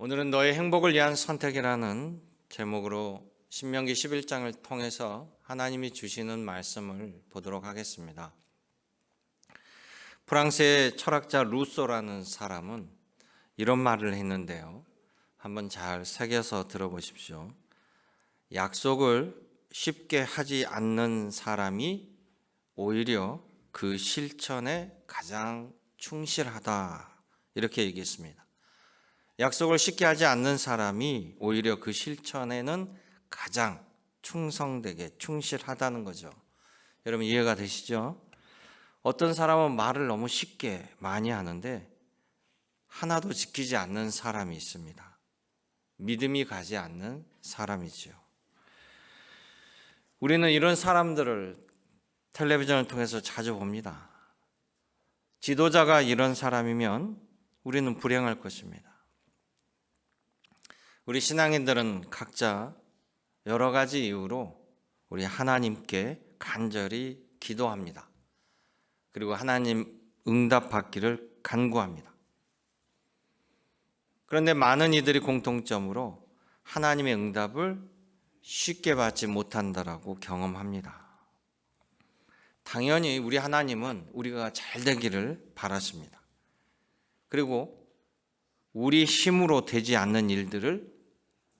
오늘은 너의 행복을 위한 선택이라는 제목으로 신명기 11장을 통해서 하나님이 주시는 말씀을 보도록 하겠습니다. 프랑스의 철학자 루소라는 사람은 이런 말을 했는데요. 한번 잘 새겨서 들어보십시오. 약속을 쉽게 하지 않는 사람이 오히려 그 실천에 가장 충실하다, 이렇게 얘기했습니다. 약속을 쉽게 하지 않는 사람이 오히려 그 실천에는 가장 충성되게 충실하다는 거죠. 여러분 이해가 되시죠? 어떤 사람은 말을 너무 쉽게 많이 하는데 하나도 지키지 않는 사람이 있습니다. 믿음이 가지 않는 사람이죠. 우리는 이런 사람들을 텔레비전을 통해서 자주 봅니다. 지도자가 이런 사람이면 우리는 불행할 것입니다. 우리 신앙인들은 각자 여러 가지 이유로 우리 하나님께 간절히 기도합니다. 그리고 하나님 응답받기를 간구합니다. 그런데 많은 이들이 공통점으로 하나님의 응답을 쉽게 받지 못한다라고 경험합니다. 당연히 우리 하나님은 우리가 잘 되기를 바라십니다. 그리고 우리 힘으로 되지 않는 일들을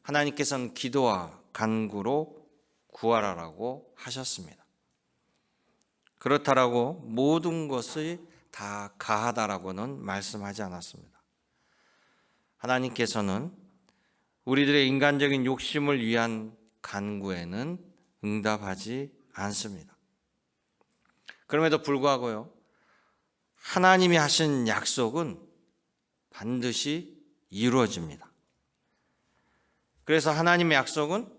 하나님께서는 기도와 간구로 구하라라고 하셨습니다. 그렇다라고 모든 것이 다 가하다라고는 말씀하지 않았습니다. 하나님께서는 우리들의 인간적인 욕심을 위한 간구에는 응답하지 않습니다. 그럼에도 불구하고요, 하나님이 하신 약속은 반드시 이루어집니다. 그래서 하나님의 약속은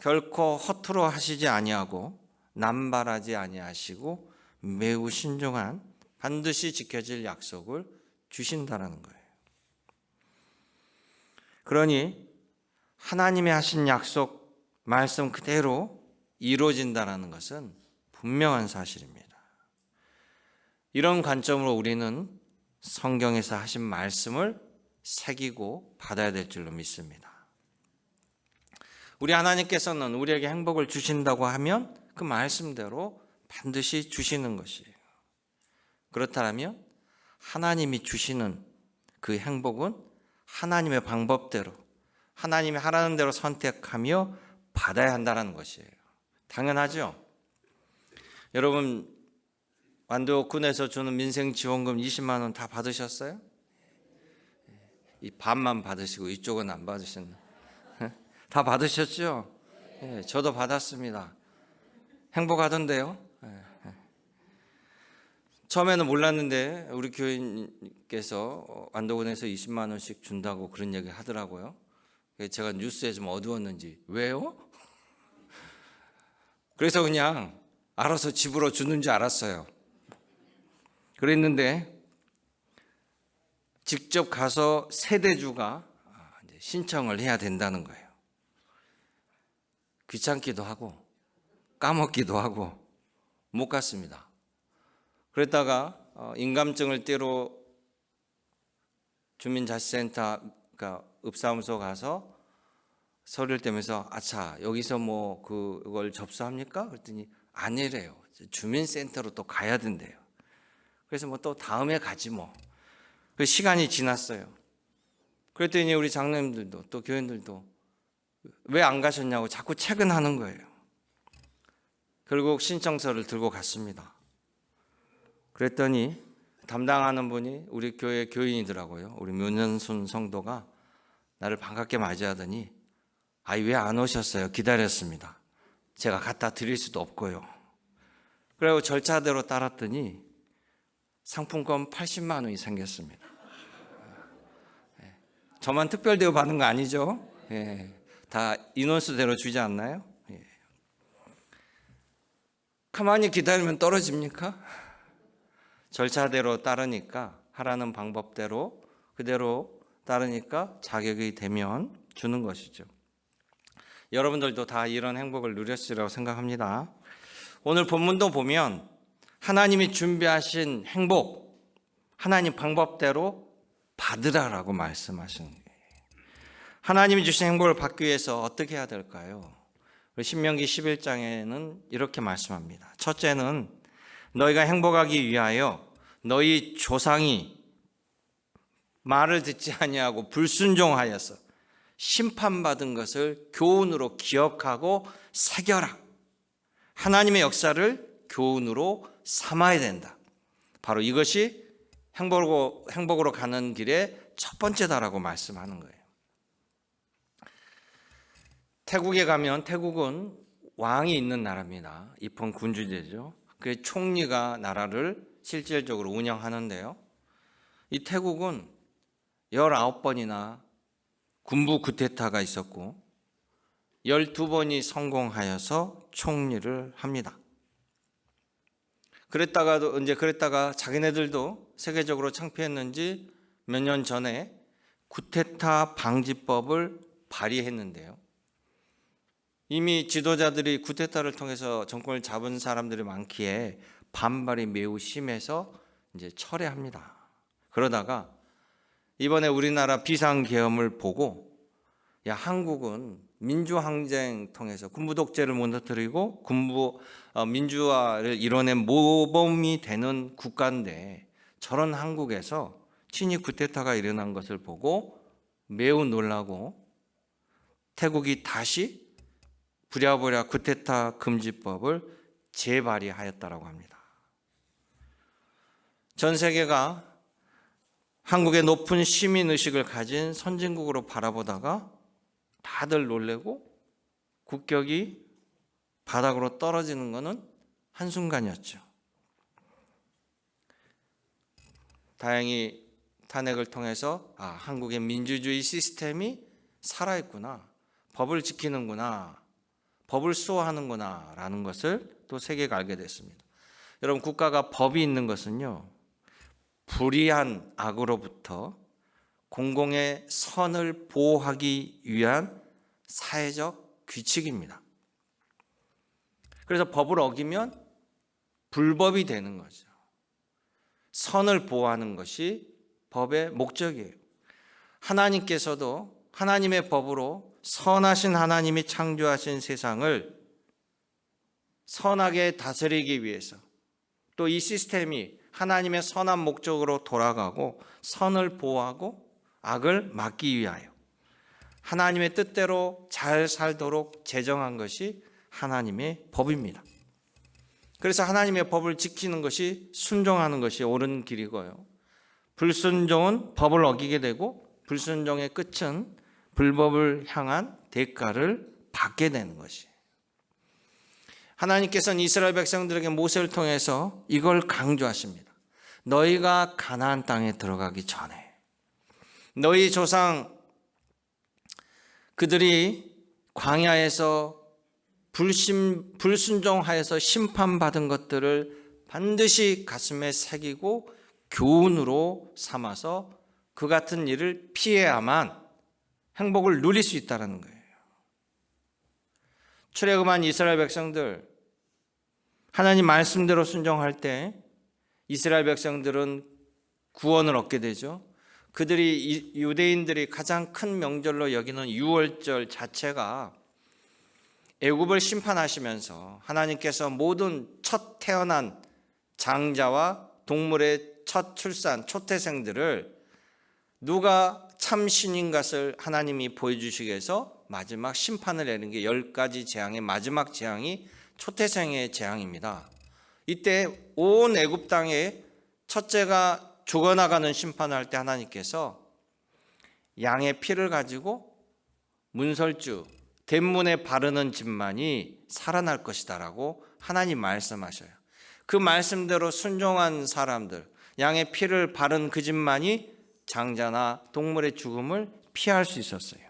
결코 허투루 하시지 아니하고 남발하지 아니하시고 매우 신중한 반드시 지켜질 약속을 주신다는 거예요. 그러니 하나님이 하신 약속 말씀 그대로 이루어진다는 것은 분명한 사실입니다. 이런 관점으로 우리는 성경에서 하신 말씀을 새기고 받아야 될 줄로 믿습니다. 우리 하나님께서는 우리에게 행복을 주신다고 하면 그 말씀대로 반드시 주시는 것이에요. 그렇다면 하나님이 주시는 그 행복은 하나님의 방법대로, 하나님이 하라는 대로 선택하며 받아야 한다는 것이에요. 당연하죠? 여러분 완도군에서 주는 민생지원금 20만 원 다 받으셨어요? 이 반만 받으시고 이쪽은 안 받으셨나? 다 받으셨죠? 네, 저도 받았습니다. 행복하던데요? 네. 처음에는 몰랐는데 우리 교인께서 완도군에서 20만 원씩 준다고 그런 얘기 하더라고요. 제가 뉴스에 좀 어두웠는지, 왜요? 그래서 그냥 알아서 집으로 주는 줄 알았어요. 그랬는데 직접 가서 세대주가 신청을 해야 된다는 거예요. 귀찮기도 하고 까먹기도 하고 못 갔습니다. 그랬다가 인감증을 떼러 주민자치센터, 그러니까 읍사무소 가서 서류를 떼면서 아차 여기서 뭐 그걸 접수합니까? 그랬더니 아니래요. 주민센터로 또 가야 된대요. 그래서 뭐 또 다음에 가지 뭐. 그 시간이 지났어요. 그랬더니 우리 장로님들도 또 교인들도 왜 안 가셨냐고 자꾸 채근하는 거예요. 결국 신청서를 들고 갔습니다. 그랬더니 담당하는 분이 우리 교회 교인이더라고요. 우리 묘년순 성도가 나를 반갑게 맞이하더니 아이 왜 안 오셨어요? 기다렸습니다. 제가 갖다 드릴 수도 없고요. 그리고 절차대로 따랐더니 상품권 80만 원이 생겼습니다. 저만 특별 대우 받는 거 아니죠? 다 인원수대로 주지 않나요? 가만히 기다리면 떨어집니까? 절차대로 따르니까, 하라는 방법대로 그대로 따르니까 자격이 되면 주는 것이죠. 여러분들도 다 이런 행복을 누렸으리라고 생각합니다. 오늘 본문도 보면 하나님이 준비하신 행복, 하나님 방법대로 받으라라고 말씀하시는 거예요. 하나님이 주신 행복을 받기 위해서 어떻게 해야 될까요? 신명기 11장에는 이렇게 말씀합니다. 첫째는 너희가 행복하기 위하여 너희 조상이 말을 듣지 아니하고 불순종하여서 심판받은 것을 교훈으로 기억하고 새겨라. 하나님의 역사를 교훈으로 삼아야 된다. 바로 이것이 행복으로 가는 길의 첫 번째다라고 말씀하는 거예요. 태국에 가면 태국은 왕이 있는 나라입니다. 입헌 군주제죠. 그 총리가 나라를 실질적으로 운영하는데요. 이 태국은 19번이나 군부 쿠데타가 있었고 12번이 성공하여서 총리를 합니다. 그랬다가 자기네들도 세계적으로 창피했는지 몇 년 전에 쿠데타 방지법을 발의했는데요. 이미 지도자들이 쿠데타를 통해서 정권을 잡은 사람들이 많기에 반발이 매우 심해서 이제 철회합니다. 그러다가 이번에 우리나라 비상계엄을 보고 야, 한국은 민주항쟁 통해서 군부 독재를 무너뜨리고 민주화를 이뤄낸 모범이 되는 국가인데 저런 한국에서 친위 쿠데타가 일어난 것을 보고 매우 놀라고 태국이 다시 부랴부랴 쿠데타 금지법을 재발의하였다고 합니다. 전 세계가 한국의 높은 시민의식을 가진 선진국으로 바라보다가 다들 놀래고 국격이 바닥으로 떨어지는 것은 한순간이었죠. 다행히 탄핵을 통해서 한국의 민주주의 시스템이 살아있구나, 법을 지키는구나, 법을 수호하는구나 라는 것을 또 세계가 알게 됐습니다. 여러분, 국가가 법이 있는 것은요, 불의한 악으로부터 공공의 선을 보호하기 위한 사회적 규칙입니다. 그래서 법을 어기면 불법이 되는 거죠. 선을 보호하는 것이 법의 목적이에요. 하나님께서도 하나님의 법으로 선하신 하나님이 창조하신 세상을 선하게 다스리기 위해서 또 이 시스템이 하나님의 선한 목적으로 돌아가고 선을 보호하고 악을 막기 위하여 하나님의 뜻대로 잘 살도록 제정한 것이 하나님의 법입니다. 그래서 하나님의 법을 지키는 것이 순종하는 것이 옳은 길이고요. 불순종은 법을 어기게 되고 불순종의 끝은 불법을 향한 대가를 받게 되는 것이에요. 하나님께서는 이스라엘 백성들에게 모세를 통해서 이걸 강조하십니다. 너희가 가나안 땅에 들어가기 전에 너희 조상 그들이 광야에서 불순종하여서 심판받은 것들을 반드시 가슴에 새기고 교훈으로 삼아서 그 같은 일을 피해야만 행복을 누릴 수 있다는 거예요. 출애굽한 이스라엘 백성들, 하나님 말씀대로 순종할 때 이스라엘 백성들은 구원을 얻게 되죠. 그들이 유대인들이 가장 큰 명절로 여기는 유월절 자체가 애굽을 심판하시면서 하나님께서 모든 첫 태어난 장자와 동물의 첫 출산, 초태생들을 누가 참 신인 것을 하나님이 보여주시기 위해서 마지막 심판을 내는 게 10가지 재앙의 마지막 재앙이 초태생의 재앙입니다. 이때 온 애굽 땅에 첫째가 죽어나가는 심판을 할 때 하나님께서 양의 피를 가지고 문설주, 대문에 바르는 집만이 살아날 것이다라고 하나님 말씀하셔요. 그 말씀대로 순종한 사람들, 양의 피를 바른 그 집만이 장자나 동물의 죽음을 피할 수 있었어요.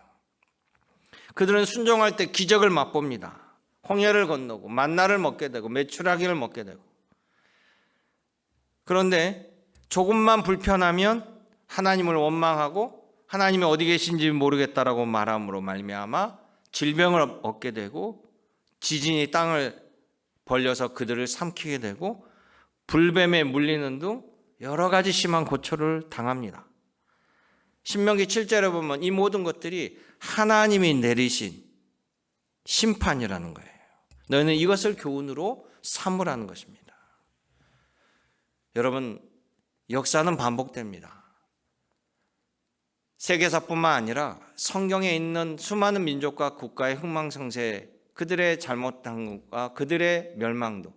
그들은 순종할 때 기적을 맛봅니다. 홍해를 건너고 만나를 먹게 되고 메추라기를 먹게 되고. 그런데 조금만 불편하면 하나님을 원망하고 하나님이 어디 계신지 모르겠다라고 말함으로 말미암아 질병을 얻게 되고 지진이 땅을 벌려서 그들을 삼키게 되고 불뱀에 물리는 등 여러 가지 심한 고초를 당합니다. 신명기 7절에 보면 이 모든 것들이 하나님이 내리신 심판이라는 거예요. 너희는 이것을 교훈으로 삼으라는 것입니다. 여러분, 역사는 반복됩니다. 세계사뿐만 아니라 성경에 있는 수많은 민족과 국가의 흥망성쇠, 그들의 잘못한 것과 그들의 멸망도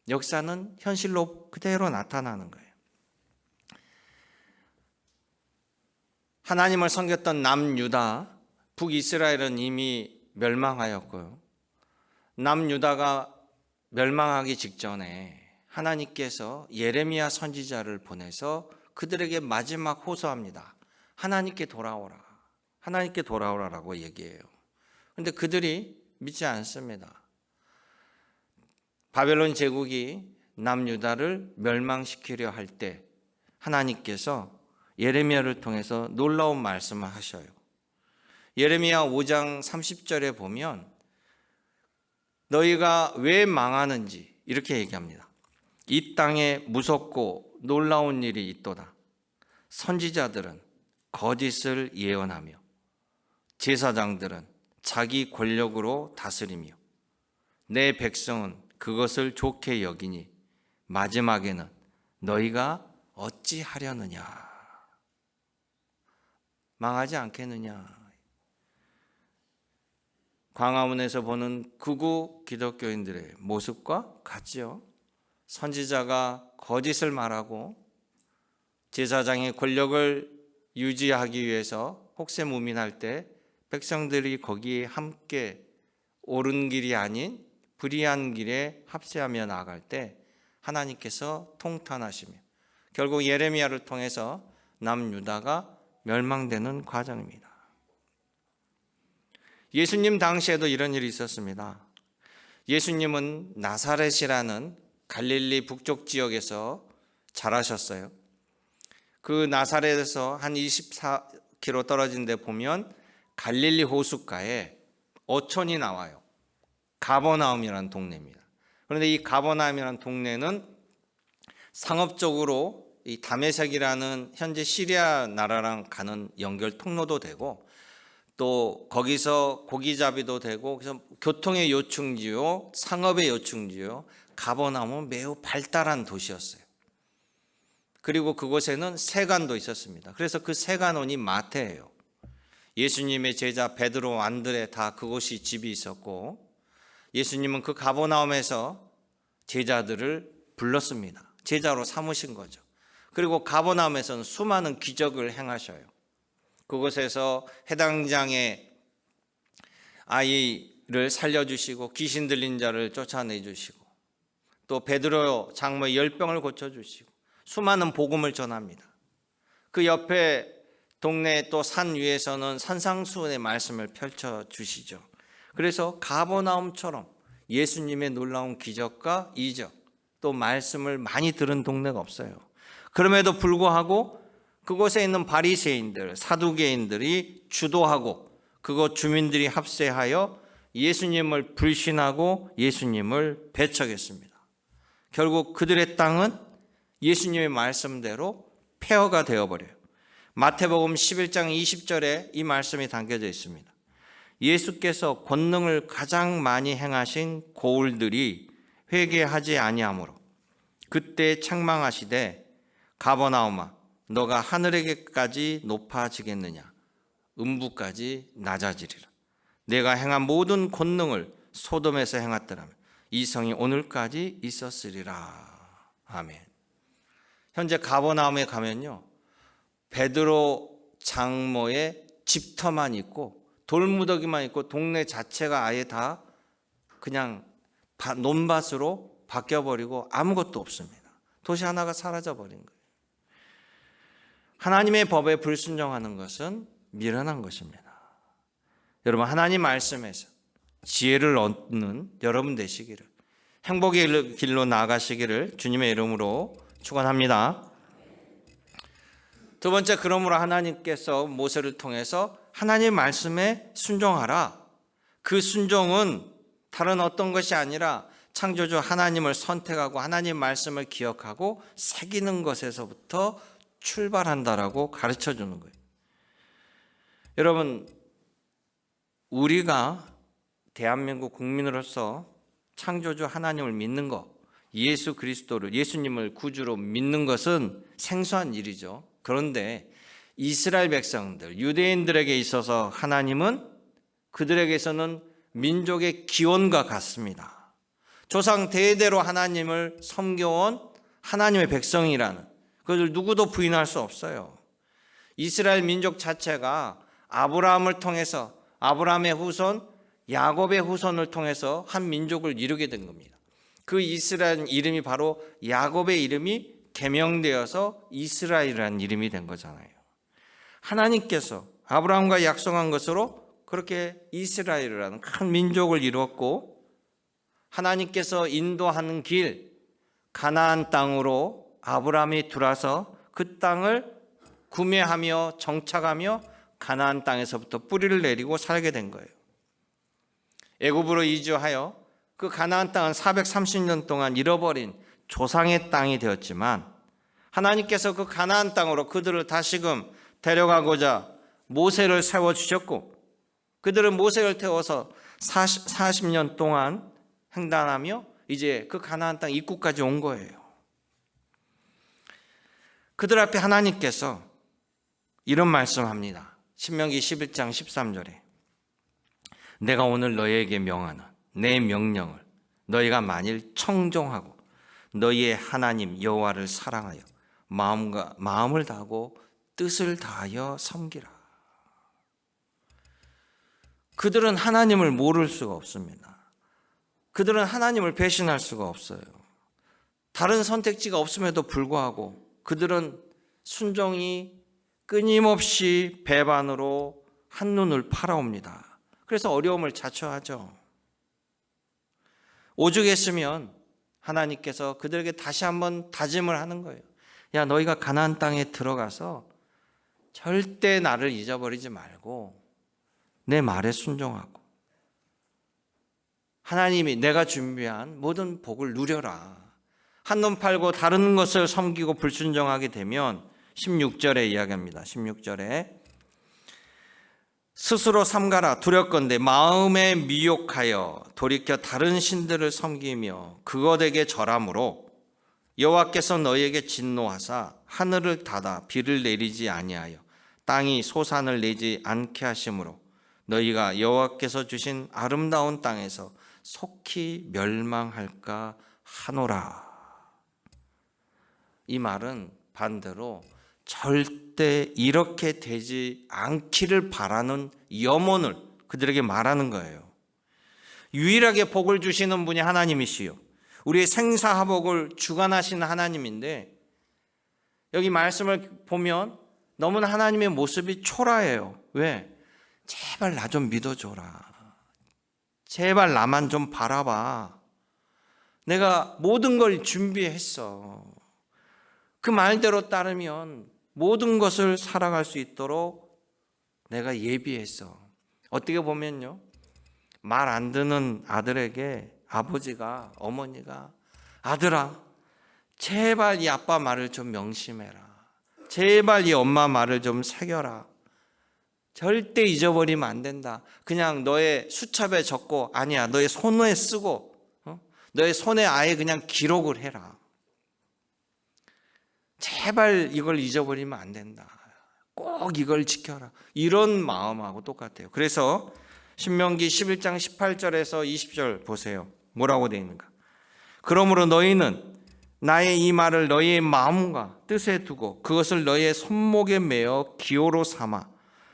역사는 현실로 그대로 나타나는 거예요. 하나님을 섬겼던 남유다, 북이스라엘은 이미 멸망하였고요. 남유다가 멸망하기 직전에 하나님께서 예레미야 선지자를 보내서 그들에게 마지막 호소합니다. 하나님께 돌아오라. 하나님께 돌아오라라고 얘기해요. 그런데 그들이 믿지 않습니다. 바벨론 제국이 남유다를 멸망시키려 할 때 하나님께서 예레미야를 통해서 놀라운 말씀을 하셔요. 예레미야 5장 30절에 보면 너희가 왜 망하는지 이렇게 얘기합니다. 이 땅에 무섭고 놀라운 일이 있도다. 선지자들은 거짓을 예언하며 제사장들은 자기 권력으로 다스리며 내 백성은 그것을 좋게 여기니 마지막에는 너희가 어찌하려느냐. 망하지 않겠느냐. 광화문에서 보는 극우 기독교인들의 모습과 같지요. 선지자가 거짓을 말하고 제사장의 권력을 유지하기 위해서 혹세무민할 때 백성들이 거기에 함께 옳은 길이 아닌 불의한 길에 합세하며 나아갈 때 하나님께서 통탄하시며 결국 예레미야를 통해서 남유다가 멸망되는 과정입니다. 예수님 당시에도 이런 일이 있었습니다. 예수님은 나사렛이라는 갈릴리 북쪽 지역에서 자라셨어요. 그 나사렛에서 한 24km 떨어진 데 보면 갈릴리 호숫가에 어촌이 나와요. 가버나움이라는 동네입니다. 그런데 이 가버나움이라는 동네는 상업적으로 이 다메섹이라는 현재 시리아 나라랑 가는 연결 통로도 되고 또 거기서 고기잡이도 되고 그래서 교통의 요충지요, 상업의 요충지요. 가버나움은 매우 발달한 도시였어요. 그리고 그곳에는 세관도 있었습니다. 그래서 그 세관원이 마태예요. 예수님의 제자 베드로, 안드레 다 그곳이 집이 있었고 예수님은 그 가버나움에서 제자들을 불렀습니다. 제자로 삼으신 거죠. 그리고 가버나움에서는 수많은 기적을 행하셔요. 그곳에서 해당장의 아이를 살려주시고 귀신 들린 자를 쫓아내주시고 또 베드로 장모의 열병을 고쳐주시고 수많은 복음을 전합니다. 그 옆에 동네 또 산 위에서는 산상수훈의 말씀을 펼쳐주시죠. 그래서 가버나움처럼 예수님의 놀라운 기적과 이적 또 말씀을 많이 들은 동네가 없어요. 그럼에도 불구하고 그곳에 있는 바리새인들, 사두개인들이 주도하고 그곳 주민들이 합세하여 예수님을 불신하고 예수님을 배척했습니다. 결국 그들의 땅은 예수님의 말씀대로 폐허가 되어버려요. 마태복음 11장 20절에 이 말씀이 담겨져 있습니다. 예수께서 권능을 가장 많이 행하신 고울들이 회개하지 아니하므로 그때 책망하시되 가버나움아 너가 하늘에게까지 높아지겠느냐 음부까지 낮아지리라. 내가 행한 모든 권능을 소돔에서 행했더라면 이 성이 오늘까지 있었으리라. 아멘. 현재 가버나움에 가면요 베드로 장모의 집터만 있고 돌무더기만 있고 동네 자체가 아예 다 그냥 논밭으로 바뀌어버리고 아무것도 없습니다. 도시 하나가 사라져버린 거예요. 하나님의 법에 불순종하는 것은 미련한 것입니다. 여러분 하나님 말씀에서 지혜를 얻는 여러분 되시기를 행복의 길로 나아가시기를 주님의 이름으로 축원합니다. 두 번째, 그러므로 하나님께서 모세를 통해서 하나님 말씀에 순종하라. 그 순종은 다른 어떤 것이 아니라 창조주 하나님을 선택하고 하나님 말씀을 기억하고 새기는 것에서부터 출발한다라고 가르쳐 주는 거예요. 여러분 우리가 대한민국 국민으로서 창조주 하나님을 믿는 것, 예수 그리스도를, 예수님을 구주로 믿는 것은 생소한 일이죠. 그런데 이스라엘 백성들, 유대인들에게 있어서 하나님은 그들에게서는 민족의 기원과 같습니다. 조상 대대로 하나님을 섬겨온 하나님의 백성이라는, 그것을 누구도 부인할 수 없어요. 이스라엘 민족 자체가 아브라함을 통해서, 아브라함의 후손, 야곱의 후손을 통해서 한 민족을 이루게 된 겁니다. 그 이스라엘 이름이 바로 야곱의 이름이 개명되어서 이스라엘이라는 이름이 된 거잖아요. 하나님께서 아브라함과 약속한 것으로 그렇게 이스라엘이라는 큰 민족을 이루었고, 하나님께서 인도하는 길, 가나안 땅으로 아브라함이 들어와서 그 땅을 구매하며 정착하며 가나안 땅에서부터 뿌리를 내리고 살게 된 거예요. 애굽으로 이주하여 그 가나안 땅은 430년 동안 잃어버린 조상의 땅이 되었지만, 하나님께서 그 가나안 땅으로 그들을 다시금 데려가고자 모세를 세워주셨고, 그들은 모세를 태워서 40년 동안 횡단하며 이제 그 가나안 땅 입구까지 온 거예요. 그들 앞에 하나님께서 이런 말씀합니다. 신명기 11장 13절에 내가 오늘 너희에게 명하는 내 명령을 너희가 만일 청종하고 너희의 하나님 여호와를 사랑하여 마음을 다하고 뜻을 다하여 섬기라. 그들은 하나님을 모를 수가 없습니다. 그들은 하나님을 배신할 수가 없어요. 다른 선택지가 없음에도 불구하고 그들은 순종이 끊임없이 배반으로 한눈을 팔아옵니다. 그래서 어려움을 자초하죠. 오죽했으면 하나님께서 그들에게 다시 한번 다짐을 하는 거예요. 야, 너희가 가나안 땅에 들어가서 절대 나를 잊어버리지 말고 내 말에 순종하고 하나님이 내가 준비한 모든 복을 누려라. 한눈 팔고 다른 것을 섬기고 불순종하게 되면 16절에 이야기합니다. 16절에 스스로 삼가라 두렵건대 마음에 미혹하여 돌이켜 다른 신들을 섬기며 그것에게 절함으로 여호와께서 너희에게 진노하사 하늘을 닫아 비를 내리지 아니하여 땅이 소산을 내지 않게 하심으로 너희가 여호와께서 주신 아름다운 땅에서 속히 멸망할까 하노라. 이 말은 반대로 절대 이렇게 되지 않기를 바라는 염원을 그들에게 말하는 거예요. 유일하게 복을 주시는 분이 하나님이시요, 우리의 생사화복을 주관하시는 하나님인데, 여기 말씀을 보면 너무나 하나님의 모습이 초라해요. 왜? 제발 나 좀 믿어줘라. 제발 나만 좀 바라봐. 내가 모든 걸 준비했어. 그 말대로 따르면 모든 것을 살아갈 수 있도록 내가 예비했어. 어떻게 보면요, 말 안 듣는 아들에게 아버지가, 어머니가 아들아 제발 이 아빠 말을 좀 명심해라. 제발 이 엄마 말을 좀 새겨라. 절대 잊어버리면 안 된다. 그냥 너의 수첩에 적고, 아니야 너의 손에 쓰고, 너의 손에 아예 그냥 기록을 해라. 제발 이걸 잊어버리면 안 된다. 꼭 이걸 지켜라. 이런 마음하고 똑같아요. 그래서 신명기 11장 18절에서 20절 보세요. 뭐라고 되어 있는가? 그러므로 너희는 나의 이 말을 너희의 마음과 뜻에 두고 그것을 너희의 손목에 매어 기호로 삼아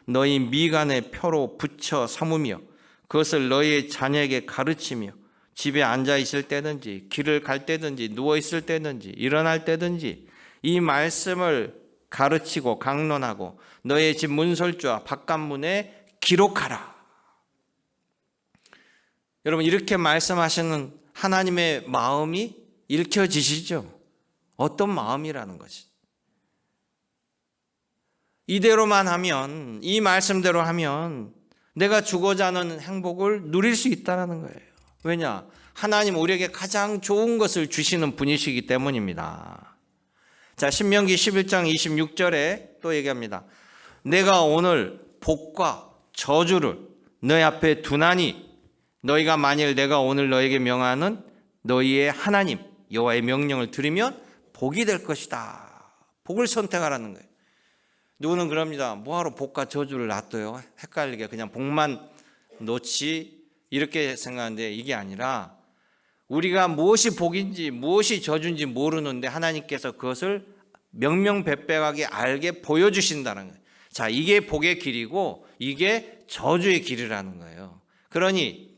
너희 미간의 표로 붙여 삼으며 그것을 너희의 자녀에게 가르치며 집에 앉아 있을 때든지 길을 갈 때든지 누워 있을 때든지 일어날 때든지 이 말씀을 가르치고 강론하고 너의 집 문설주와 바깥문에 기록하라. 여러분, 이렇게 말씀하시는 하나님의 마음이 읽혀지시죠? 어떤 마음이라는 것이. 이대로만 하면, 이 말씀대로 하면 내가 주고자 하는 행복을 누릴 수 있다는 거예요. 왜냐? 하나님 우리에게 가장 좋은 것을 주시는 분이시기 때문입니다. 자, 신명기 11장 26절에 또 얘기합니다. 내가 오늘 복과 저주를 너희 앞에 두나니 너희가 만일 내가 오늘 너에게 명하는 너희의 하나님 여호와의 명령을 들으면 복이 될 것이다. 복을 선택하라는 거예요. 누구는 그럽니다. 뭐하러 복과 저주를 놔둬요? 헷갈리게 그냥 복만 놓지 이렇게 생각하는데 이게 아니라 우리가 무엇이 복인지 무엇이 저주인지 모르는데 하나님께서 그것을 명명백백하게 알게 보여주신다는 거예요. 자, 이게 복의 길이고 이게 저주의 길이라는 거예요. 그러니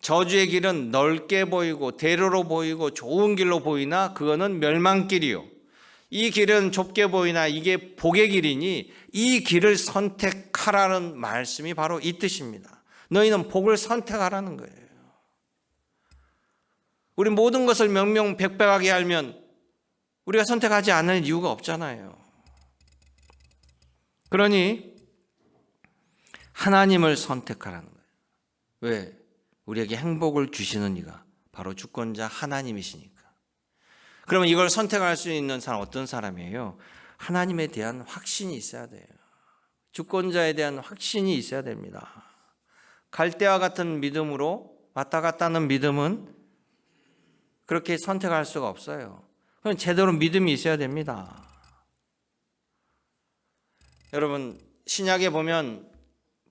저주의 길은 넓게 보이고 대로로 보이고 좋은 길로 보이나 그거는 멸망길이요. 이 길은 좁게 보이나 이게 복의 길이니 이 길을 선택하라는 말씀이 바로 이 뜻입니다. 너희는 복을 선택하라는 거예요. 우리 모든 것을 명명백백하게 알면 우리가 선택하지 않을 이유가 없잖아요. 그러니 하나님을 선택하라는 거예요. 왜? 우리에게 행복을 주시는 이가 바로 주권자 하나님이시니까. 그러면 이걸 선택할 수 있는 사람 어떤 사람이에요? 하나님에 대한 확신이 있어야 돼요. 주권자에 대한 확신이 있어야 됩니다. 갈대와 같은 믿음으로 왔다 갔다 하는 믿음은 그렇게 선택할 수가 없어요. 그럼 제대로 믿음이 있어야 됩니다. 여러분, 신약에 보면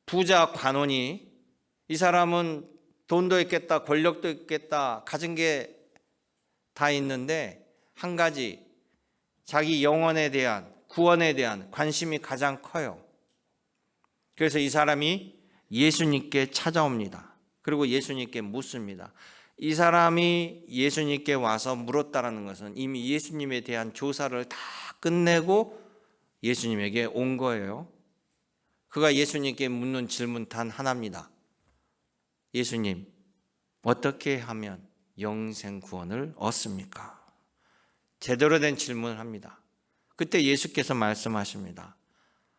부자 관원이 이 사람은 돈도 있겠다, 권력도 있겠다, 가진 게 다 있는데 한 가지 자기 영혼에 대한 구원에 대한 관심이 가장 커요. 그래서 이 사람이 예수님께 찾아옵니다. 그리고 예수님께 묻습니다. 이 사람이 예수님께 와서 물었다라는 것은 이미 예수님에 대한 조사를 다 끝내고 예수님에게 온 거예요. 그가 예수님께 묻는 질문 단 하나입니다. 예수님, 어떻게 하면 영생 구원을 얻습니까? 제대로 된 질문을 합니다. 그때 예수께서 말씀하십니다.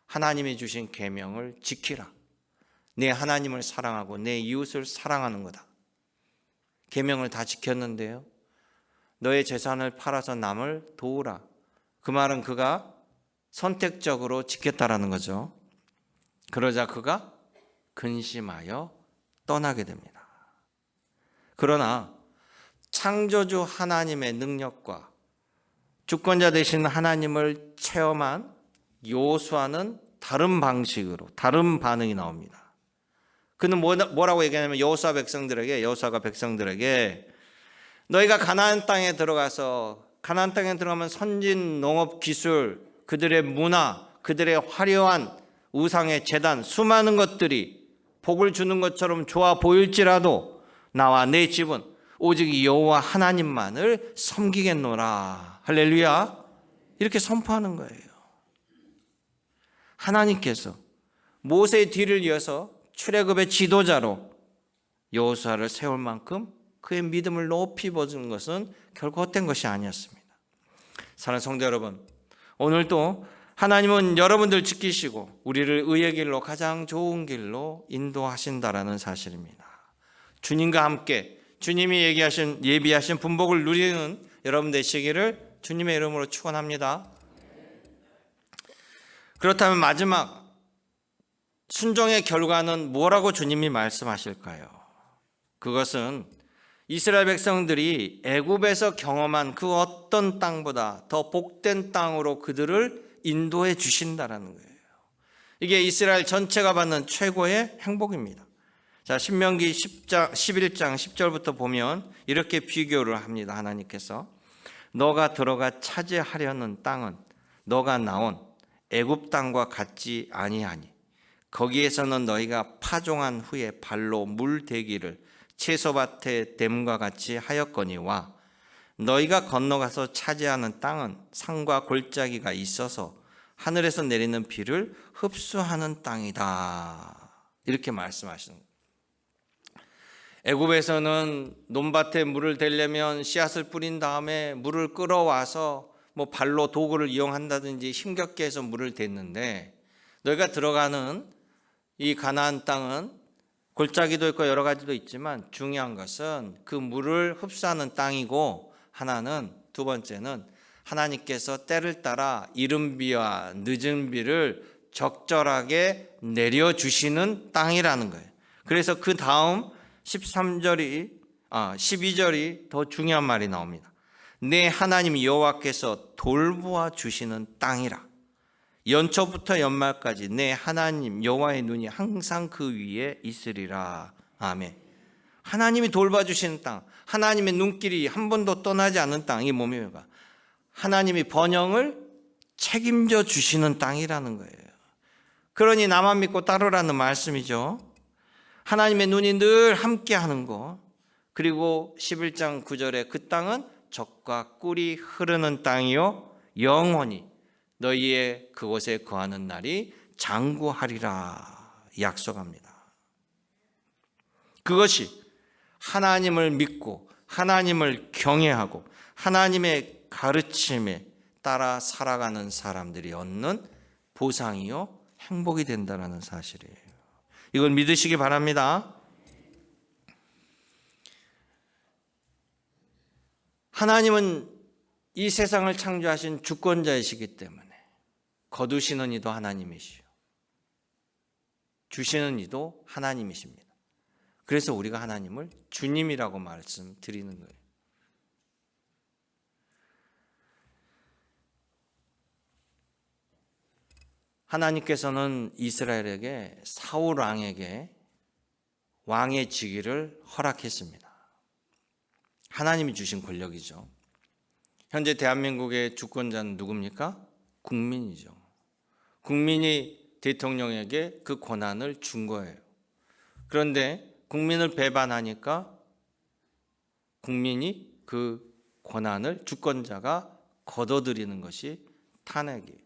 하나님이 주신 계명을 지키라. 내 하나님을 사랑하고 내 이웃을 사랑하는 거다. 계명을 다 지켰는데요. 너의 재산을 팔아서 남을 도우라. 그 말은 그가 선택적으로 지켰다라는 거죠. 그러자 그가 근심하여 떠나게 됩니다. 그러나 창조주 하나님의 능력과 주권자 되신 하나님을 체험한 여호수아는 다른 방식으로 다른 반응이 나옵니다. 그는 뭐라고 얘기하냐면 여호수아가 백성들에게 너희가 가나안 땅에 들어가서 가나안 땅에 들어가면 선진 농업 기술, 그들의 문화, 그들의 화려한 우상의 제단, 수많은 것들이 복을 주는 것처럼 좋아 보일지라도 나와 내 집은 오직 여호와 하나님만을 섬기겠노라. 할렐루야. 이렇게 선포하는 거예요. 하나님께서 모세의 뒤를 이어서 출애굽의 지도자로 여호수아를 세울 만큼 그의 믿음을 높이 보는 것은 결코 헛된 것이 아니었습니다. 사랑하는 성도 여러분, 오늘도 하나님은 여러분들 지키시고 우리를 의의 길로 가장 좋은 길로 인도하신다라는 사실입니다. 주님과 함께 주님이 예비하신 분복을 누리는 여러분 되시기를 주님의 이름으로 축원합니다. 그렇다면 마지막 순종의 결과는 뭐라고 주님이 말씀하실까요? 그것은 이스라엘 백성들이 애굽에서 경험한 그 어떤 땅보다 더 복된 땅으로 그들을 인도해 주신다라는 거예요. 이게 이스라엘 전체가 받는 최고의 행복입니다. 자, 신명기 11장 10절부터 보면 이렇게 비교를 합니다. 하나님께서 너가 들어가 차지하려는 땅은 너가 나온 애굽 땅과 같지 아니하니 거기에서는 너희가 파종한 후에 발로 물 대기를 채소밭의 댐과 같이 하였거니와 너희가 건너가서 차지하는 땅은 산과 골짜기가 있어서 하늘에서 내리는 비를 흡수하는 땅이다. 이렇게 말씀하시는 거예요. 애굽에서는 논밭에 물을 대려면 씨앗을 뿌린 다음에 물을 끌어와서 발로 도구를 이용한다든지 힘겹게 해서 물을 댔는데 너희가 들어가는 이 가나안 땅은 골짜기도 있고 여러 가지도 있지만 중요한 것은 그 물을 흡수하는 땅이고 하나는 두 번째는 하나님께서 때를 따라 이른 비와 늦은 비를 적절하게 내려주시는 땅이라는 거예요. 그래서 그 다음 12절이 더 중요한 말이 나옵니다. 내 하나님 여호와께서 돌보아 주시는 땅이라. 연초부터 연말까지 내 하나님 여호와의 눈이 항상 그 위에 있으리라. 아멘. 하나님이 돌봐주시는 땅, 하나님의 눈길이 한 번도 떠나지 않는 땅이 뭡니까? 하나님이 번영을 책임져 주시는 땅이라는 거예요. 그러니 나만 믿고 따르라는 말씀이죠. 하나님의 눈이 늘 함께하는 것. 그리고 11장 9절에 그 땅은 젖과 꿀이 흐르는 땅이요 영원히 너희의 그곳에 거하는 날이 장구하리라 약속합니다. 그것이 하나님을 믿고 하나님을 경외하고 하나님의 가르침에 따라 살아가는 사람들이 얻는 보상이요 행복이 된다는 사실이에요. 이걸 믿으시기 바랍니다. 하나님은 이 세상을 창조하신 주권자이시기 때문에 거두시는 이도 하나님이시요 주시는 이도 하나님이십니다. 그래서 우리가 하나님을 주님이라고 말씀드리는 거예요. 하나님께서는 이스라엘에게 사울 왕에게 왕의 직위를 허락했습니다. 하나님이 주신 권력이죠. 현재 대한민국의 주권자는 누굽니까? 국민이죠. 국민이 대통령에게 그 권한을 준 거예요. 그런데 국민을 배반하니까 국민이 그 권한을 주권자가 거둬들이는 것이 탄핵이에요.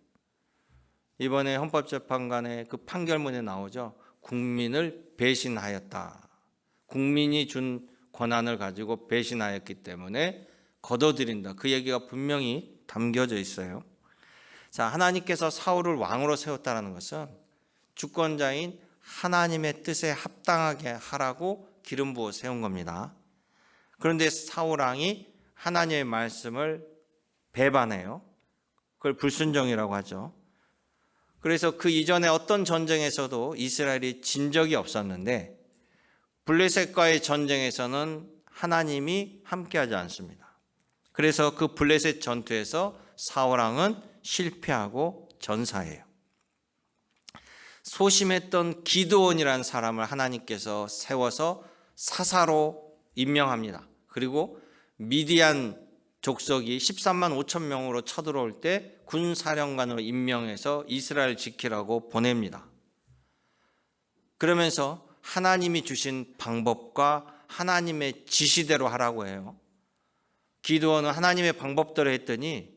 이번에 헌법재판관의 그 판결문에 나오죠. 국민을 배신하였다. 국민이 준 권한을 가지고 배신하였기 때문에 거둬들인다. 그 얘기가 분명히 담겨져 있어요. 자, 하나님께서 사울을 왕으로 세웠다는 것은 주권자인 하나님의 뜻에 합당하게 하라고 기름 부어 세운 겁니다. 그런데 사울 왕이 하나님의 말씀을 배반해요. 그걸 불순종이라고 하죠. 그래서 그 이전에 어떤 전쟁에서도 이스라엘이 진 적이 없었는데 블레셋과의 전쟁에서는 하나님이 함께하지 않습니다. 그래서 그 블레셋 전투에서 사울 왕은 실패하고 전사해요. 소심했던 기드온이라는 사람을 하나님께서 세워서 사사로 임명합니다. 그리고 미디안 족속이 13만 5천 명으로 쳐들어올 때 군사령관으로 임명해서 이스라엘 지키라고 보냅니다. 그러면서 하나님이 주신 방법과 하나님의 지시대로 하라고 해요. 기드온은 하나님의 방법대로 했더니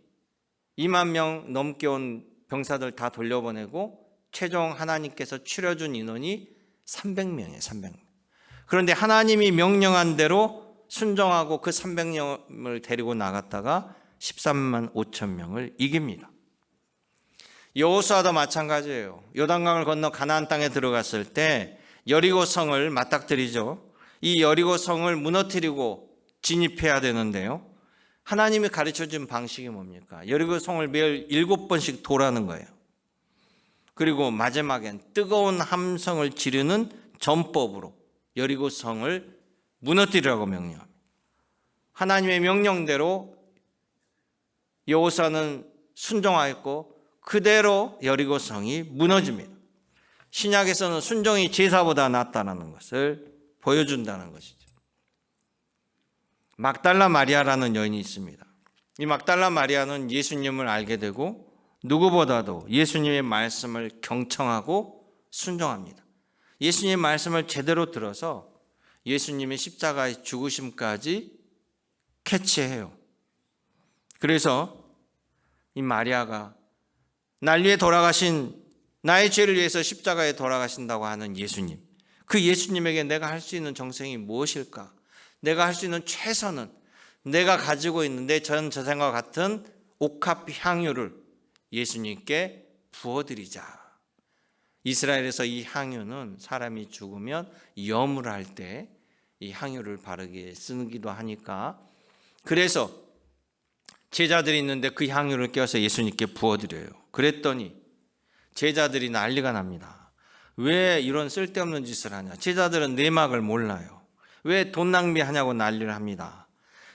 2만 명 넘게 온 병사들 다 돌려보내고 최종 하나님께서 추려준 인원이 300명이에요. 300명. 그런데 하나님이 명령한 대로 순종하고 그 300명을 데리고 나갔다가 13만 5천 명을 이깁니다. 여호수아도 마찬가지예요. 요단강을 건너 가나안 땅에 들어갔을 때 여리고 성을 맞닥뜨리죠. 이 여리고 성을 무너뜨리고 진입해야 되는데요. 하나님이 가르쳐준 방식이 뭡니까? 여리고 성을 매일 7번씩 도라는 거예요. 그리고 마지막엔 뜨거운 함성을 지르는 전법으로 여리고 성을 무너뜨리라고 명령합니다. 하나님의 명령대로 여호수아는 순종하였고 그대로 여리고 성이 무너집니다. 신약에서는 순종이 제사보다 낫다는 것을 보여준다는 것이죠. 막달라 마리아라는 여인이 있습니다. 이 막달라 마리아는 예수님을 알게 되고 누구보다도 예수님의 말씀을 경청하고 순종합니다. 예수님의 말씀을 제대로 들어서 예수님의 십자가의 죽으심까지 캐치해요. 그래서 이 마리아가 날 위해 돌아가신 나의 죄를 위해서 십자가에 돌아가신다고 하는 예수님, 그 예수님에게 내가 할 수 있는 정성이 무엇일까? 내가 할 수 있는 최선은 내가 가지고 있는 내 전 재산과 같은 옥합 향유를 예수님께 부어드리자. 이스라엘에서 이 향유는 사람이 죽으면 염을 할 때 이 향유를 바르게 쓰기도 하니까, 그래서 제자들이 있는데 그 향유를 껴서 예수님께 부어드려요. 그랬더니 제자들이 난리가 납니다. 왜 이런 쓸데없는 짓을 하냐? 제자들은 내막을 몰라요. 왜 돈 낭비하냐고 난리를 합니다.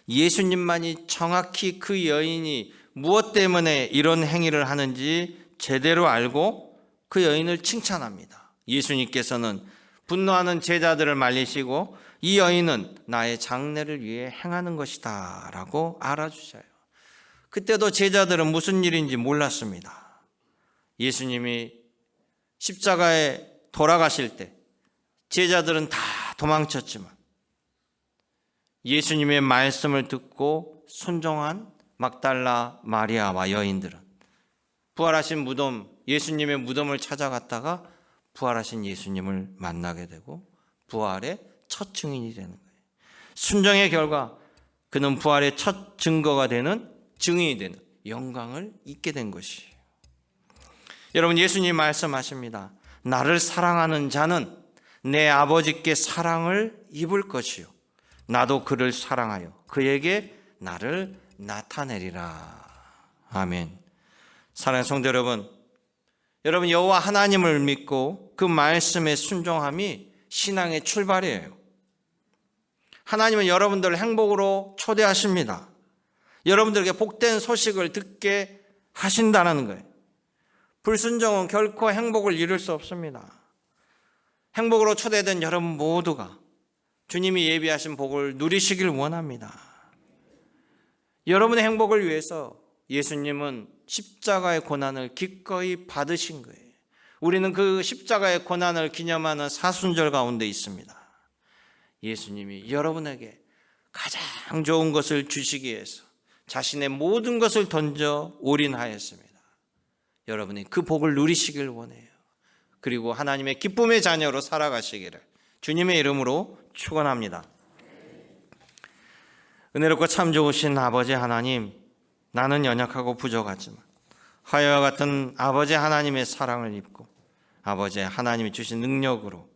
예수님만이 정확히 그 여인이 무엇 때문에 이런 행위를 하는지 제대로 알고 그 여인을 칭찬합니다. 예수님께서는 분노하는 제자들을 말리시고 이 여인은 나의 장래를 위해 행하는 것이다 라고 알아주셔요. 그때도 제자들은 무슨 일인지 몰랐습니다. 예수님이 십자가에 돌아가실 때 제자들은 다 도망쳤지만 예수님의 말씀을 듣고 순종한 막달라 마리아와 여인들은 부활하신 무덤, 예수님의 무덤을 찾아갔다가 부활하신 예수님을 만나게 되고 부활의 첫 증인이 되는 거예요. 순종의 결과 그는 부활의 첫 증거가 되는, 증인이 되는 영광을 잊게 된 것이에요. 여러분, 예수님 말씀하십니다. 나를 사랑하는 자는 내 아버지께 사랑을 입을 것이요 나도 그를 사랑하여 그에게 나를 나타내리라. 아멘. 사랑하는 성도 여러분, 여러분 여호와 하나님을 믿고 그 말씀에 순종함이 신앙의 출발이에요. 하나님은 여러분들을 행복으로 초대하십니다. 여러분들에게 복된 소식을 듣게 하신다는 거예요. 불순종은 결코 행복을 이룰 수 없습니다. 행복으로 초대된 여러분 모두가 주님이 예비하신 복을 누리시길 원합니다. 여러분의 행복을 위해서 예수님은 십자가의 고난을 기꺼이 받으신 거예요. 우리는 그 십자가의 고난을 기념하는 사순절 가운데 있습니다. 예수님이 여러분에게 가장 좋은 것을 주시기 위해서 자신의 모든 것을 던져 올인하였습니다. 여러분이 그 복을 누리시길 원해요. 그리고 하나님의 기쁨의 자녀로 살아가시기를 주님의 이름으로 축원합니다. 은혜롭고 참 좋으신 아버지 하나님, 나는 연약하고 부족하지만 하여와 같은 아버지 하나님의 사랑을 입고 아버지 하나님이 주신 능력으로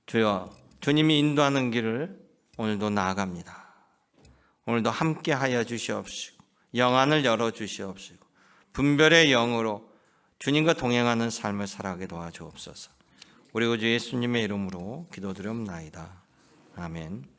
주여 주님이 인도하는 길을 오늘도 나아갑니다. 오늘도 함께 하여 주시옵시고 영안을 열어 주시옵시고 분별의 영으로 주님과 동행하는 삶을 살아가게 도와주옵소서. 우리 구주 예수님의 이름으로 기도드리옵나이다. 아멘.